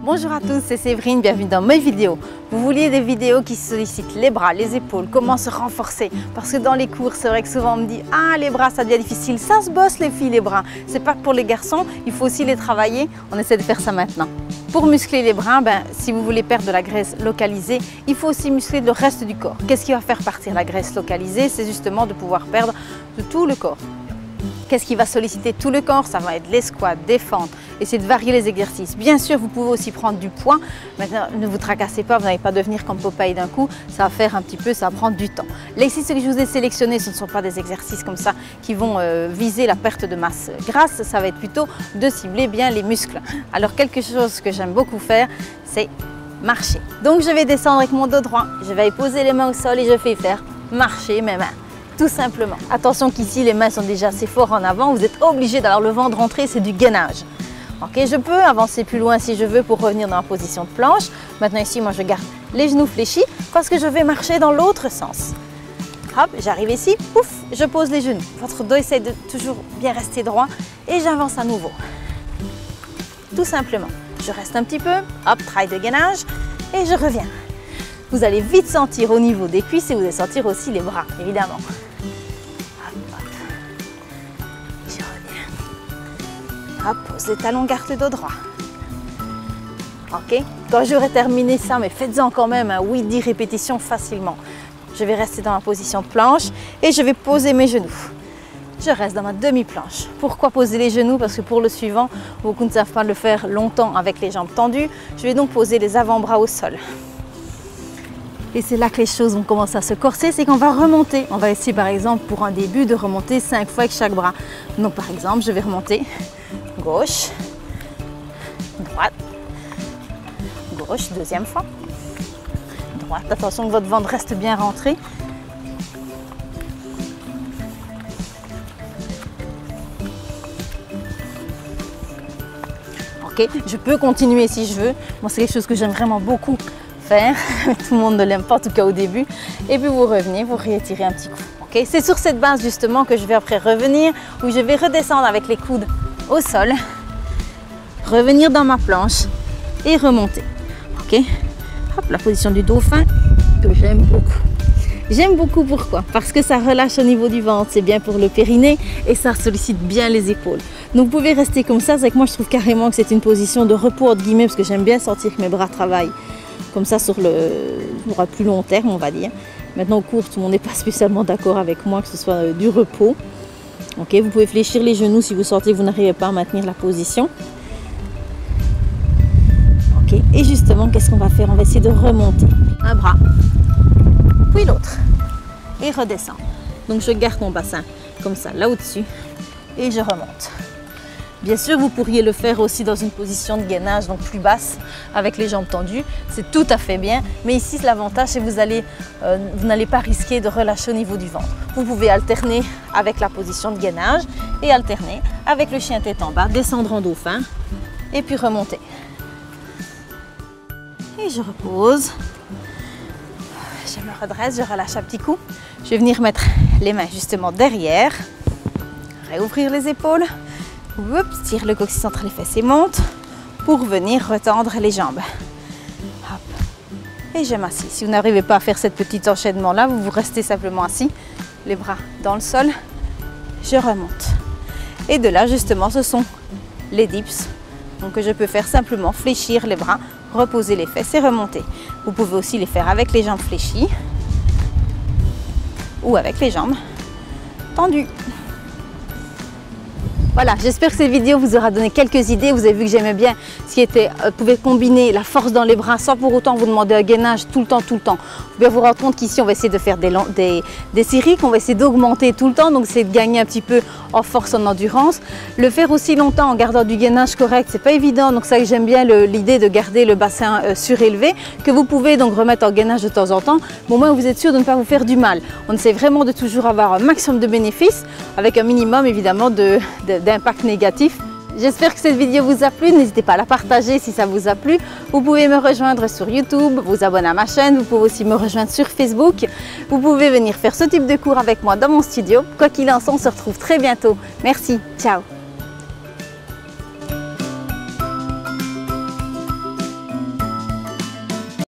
Bonjour à tous, c'est Séverine, bienvenue dans mes vidéos. Vous vouliez des vidéos qui sollicitent les bras, les épaules, comment se renforcer? Parce que dans les cours, c'est vrai que souvent on me dit « Ah, les bras, ça devient difficile, ça se bosse les filles, les bras. » C'est pas que pour les garçons, il faut aussi les travailler. On essaie de faire ça maintenant. Pour muscler les bras, si vous voulez perdre de la graisse localisée, il faut aussi muscler le reste du corps. Qu'est-ce qui va faire partir la graisse localisée? C'est justement de pouvoir perdre de tout le corps. Qu'est-ce qui va solliciter tout le corps? Ça va être les squats, des fentes, essayer de varier les exercices. Bien sûr, vous pouvez aussi prendre du poids. Maintenant, ne vous tracassez pas, vous n'allez pas devenir comme Popeye d'un coup. Ça va faire un petit peu, ça va prendre du temps. Les exercices que je vous ai sélectionnés, ce ne sont pas des exercices comme ça qui vont viser la perte de masse grasse. Ça va être plutôt de cibler bien les muscles. Alors, quelque chose que j'aime beaucoup faire, c'est marcher. Donc, je vais descendre avec mon dos droit. Je vais poser les mains au sol et je fais faire marcher mes mains. Tout simplement. Attention qu'ici, les mains sont déjà assez forts en avant. Vous êtes obligé d'avoir le ventre rentré, c'est du gainage. Ok, je peux avancer plus loin si je veux pour revenir dans la position de planche. Maintenant ici, moi je garde les genoux fléchis parce que je vais marcher dans l'autre sens. Hop, j'arrive ici, pouf, je pose les genoux. Votre dos essaie de toujours bien rester droit et j'avance à nouveau. Tout simplement. Je reste un petit peu, hop, travail de gainage et je reviens. Vous allez vite sentir au niveau des cuisses et vous allez sentir aussi les bras, évidemment. Hop, pose les talons, garde le dos droit. Ok, quand j'aurai terminé ça, mais faites-en quand même 8-10 répétitions facilement. Je vais rester dans ma position de planche et je vais poser mes genoux. Je reste dans ma demi-planche. Pourquoi poser les genoux? Parce que pour le suivant, beaucoup ne savent pas le faire longtemps avec les jambes tendues. Je vais donc poser les avant-bras au sol. Et c'est là que les choses vont commencer à se corser, c'est qu'on va remonter. On va essayer par exemple pour un début de remonter 5 fois avec chaque bras. Donc par exemple, je vais remonter gauche, droite, gauche, deuxième fois, droite. Attention que votre ventre reste bien rentré. Ok, je peux continuer si je veux. Moi, c'est quelque chose que j'aime vraiment beaucoup faire. Tout le monde ne l'aime pas, en tout cas au début. Et puis vous revenez, vous réétirez un petit coup. Okay, c'est sur cette base justement que je vais après revenir, où je vais redescendre avec les coudes au sol, revenir dans ma planche et remonter. Ok, hop, la position du dauphin que j'aime beaucoup. J'aime beaucoup pourquoi? Parce que ça relâche au niveau du ventre, c'est bien pour le périnée et ça sollicite bien les épaules. Donc vous pouvez rester comme ça, c'est que moi je trouve carrément que c'est une position de repos entre guillemets parce que j'aime bien sentir que mes bras travaillent comme ça sur un plus long terme on va dire. Maintenant au cours, tout le monde n'est pas spécialement d'accord avec moi que ce soit du repos. Ok, vous pouvez fléchir les genoux si vous sentez que vous n'arrivez pas à maintenir la position. Ok, et justement, qu'est-ce qu'on va faire? On va essayer de remonter un bras, puis l'autre, et redescendre. Donc je garde mon bassin comme ça, là au-dessus, et je remonte. Bien sûr, vous pourriez le faire aussi dans une position de gainage, donc plus basse, avec les jambes tendues. C'est tout à fait bien, mais ici, l'avantage, c'est que vous n'allez pas risquer de relâcher au niveau du ventre. Vous pouvez alterner avec la position de gainage et alterner avec le chien tête en bas, descendre en dauphin et puis remonter. Et je repose. Je me redresse, je relâche un petit coup. Je vais venir mettre les mains justement derrière, réouvrir les épaules. Oups, tire le coccyx entre les fesses et monte pour venir retendre les jambes. Hop. Et je m'assieds. Si vous n'arrivez pas à faire cette petite enchaînement là, vous restez simplement assis, les bras dans le sol. Je remonte. Et de là justement, ce sont les dips. Donc je peux faire simplement fléchir les bras, reposer les fesses et remonter. Vous pouvez aussi les faire avec les jambes fléchies ou avec les jambes tendues. Voilà, j'espère que cette vidéo vous aura donné quelques idées. Vous avez vu que j'aimais bien ce qui était, pouvait combiner la force dans les bras sans pour autant vous demander un gainage tout le temps. Vous pouvez vous rendre compte qu'ici on va essayer de faire des séries qu'on va essayer d'augmenter tout le temps. Donc c'est de gagner un petit peu en force, en endurance. Le faire aussi longtemps en gardant du gainage correct, c'est pas évident. Donc ça que j'aime bien l'idée de garder le bassin surélevé, que vous pouvez donc remettre en gainage de temps en temps. Mais au moins vous êtes sûr de ne pas vous faire du mal. On essaie vraiment de toujours avoir un maximum de bénéfices avec un minimum évidemment d'impact négatif. J'espère que cette vidéo vous a plu, n'hésitez pas à la partager si ça vous a plu. Vous pouvez me rejoindre sur YouTube, vous abonner à ma chaîne, vous pouvez aussi me rejoindre sur Facebook. Vous pouvez venir faire ce type de cours avec moi dans mon studio. Quoi qu'il en soit, on se retrouve très bientôt. Merci, ciao.